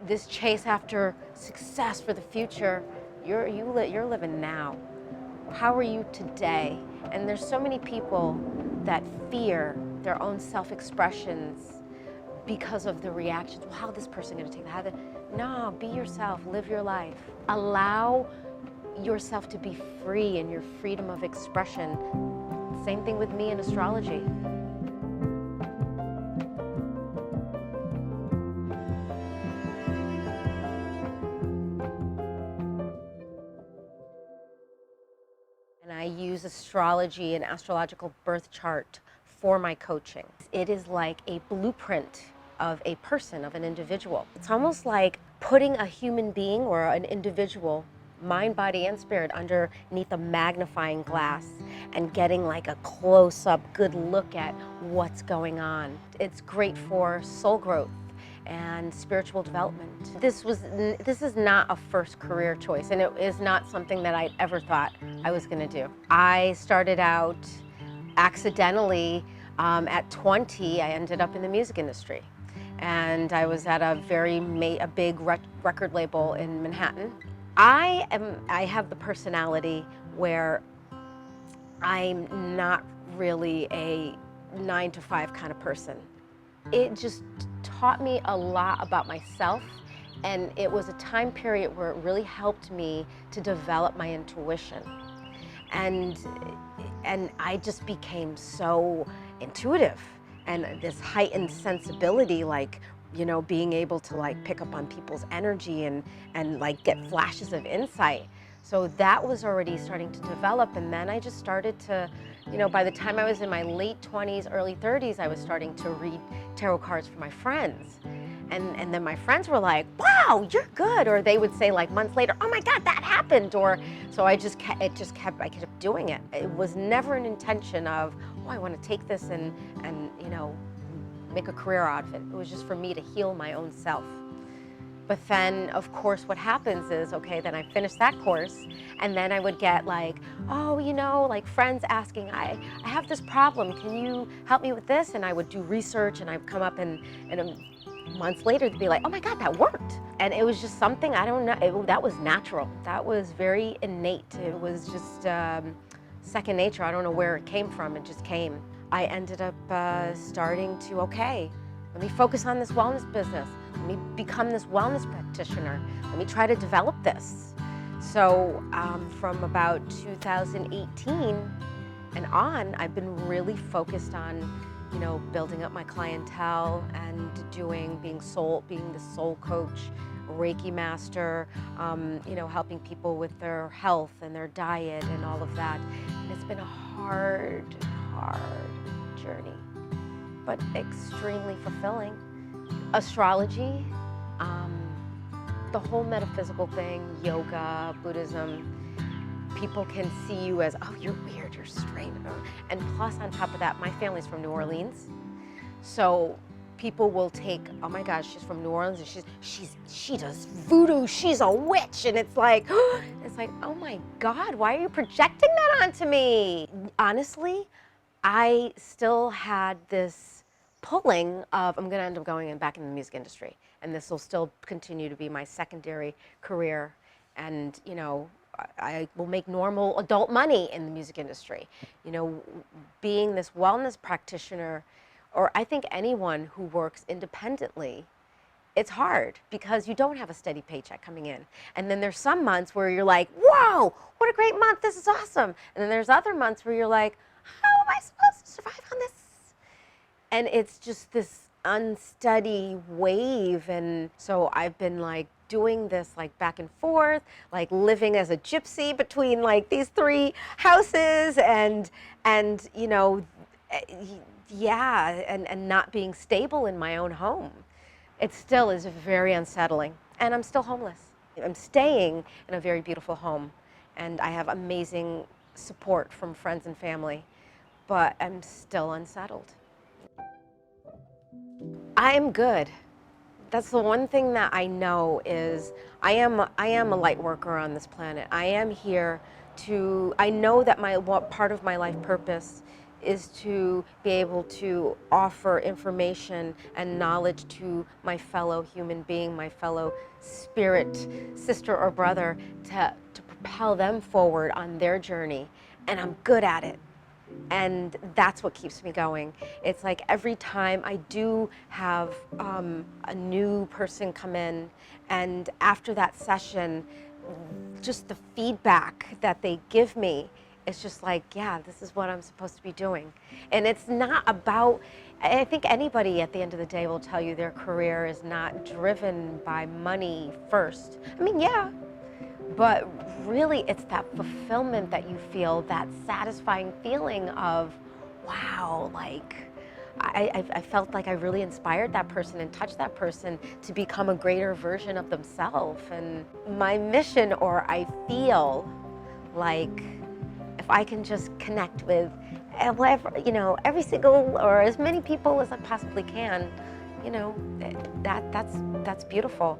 this chase after success for the future, you're living now. How are you today? And there's so many people that fear their own self-expressions because of the reactions. Well, how's this person gonna take that? No, be yourself, live your life. Allow yourself to be free in your freedom of expression. Same thing with me in astrology. And I use astrology and astrological birth chart for my coaching. It is like a blueprint of a person, of an individual. It's almost like putting a human being or an individual, mind, body, and spirit, underneath a magnifying glass and getting like a close-up, good look at what's going on. It's great for soul growth and spiritual development. This is not a first career choice, and it is not something that I ever thought I was gonna do. I started out accidentally at 20. I ended up in the music industry, and I was at a big record label in Manhattan. I have the personality where I'm not really a 9-to-5 kind of person. It just taught me a lot about myself, and it was a time period where it really helped me to develop my intuition. And I just became so intuitive, and this heightened sensibility, like, you know, being able to like pick up on people's energy and like get flashes of insight. So that was already starting to develop, and then I just started to, you know, by the time I was in my late 20s, early 30s, I was starting to read tarot cards for my friends. And then my friends were like, wow, you're good. Or they would say like months later, oh my God, that happened. Or, so I kept doing it. It was never an intention of, oh, I want to take this and you know, make a career out of it. It was just for me to heal my own self. But then, of course, what happens is, okay, then I finished that course, and then I would get like, oh, you know, like friends asking, I have this problem, can you help me with this? And I would do research, and I'd come up and months later to be like, oh my God, that worked. And it was just something, I don't know, that was natural. That was very innate. It was just second nature. I don't know where it came from, it just came. I ended up starting to, okay, let me focus on this wellness business. Let me become this wellness practitioner. Let me try to develop this. So from about 2018 and on, I've been really focused on, you know, building up my clientele and being the soul coach, Reiki master, you know, helping people with their health and their diet and all of that. And it's been a hard journey, but extremely fulfilling. Astrology, the whole metaphysical thing, yoga, Buddhism, people can see you as, oh, you're weird, you're strange. And plus, on top of that, my family's from New Orleans. So people will take, oh my gosh, she's from New Orleans and she does voodoo, she's a witch. And it's like, oh my God, why are you projecting that onto me? Honestly, I still had this pulling of, I'm gonna end up going back in the music industry. And this will still continue to be my secondary career. And, you know, I will make normal adult money in the music industry. You know, being this wellness practitioner, or I think anyone who works independently, it's hard because you don't have a steady paycheck coming in. And then there's some months where you're like, whoa, what a great month, this is awesome. And then there's other months where you're like, how am I supposed to survive on this? And it's just this unsteady wave. And so I've been like doing this like back and forth, like living as a gypsy between like these three houses and you know, yeah, and not being stable in my own home. It still is very unsettling, and I'm still homeless. I'm staying in a very beautiful home, and I have amazing support from friends and family, but I'm still unsettled. I'm good. That's the one thing that I know is I am a light worker on this planet. I am here to, I know that part of my life purpose is to be able to offer information and knowledge to my fellow human being, my fellow spirit sister or brother, to propel them forward on their journey. And I'm good at it. And that's what keeps me going. It's like every time I do have a new person come in, and after that session, just the feedback that they give me, it's just like, yeah, this is what I'm supposed to be doing. And it's not about, I think anybody at the end of the day will tell you their career is not driven by money first. I mean, yeah, but really it's that fulfillment that you feel, that satisfying feeling of, wow, like I felt like I really inspired that person and touched that person to become a greater version of themselves. And my mission, or I feel like if I can just connect with every single, or as many people as I possibly can, that's beautiful.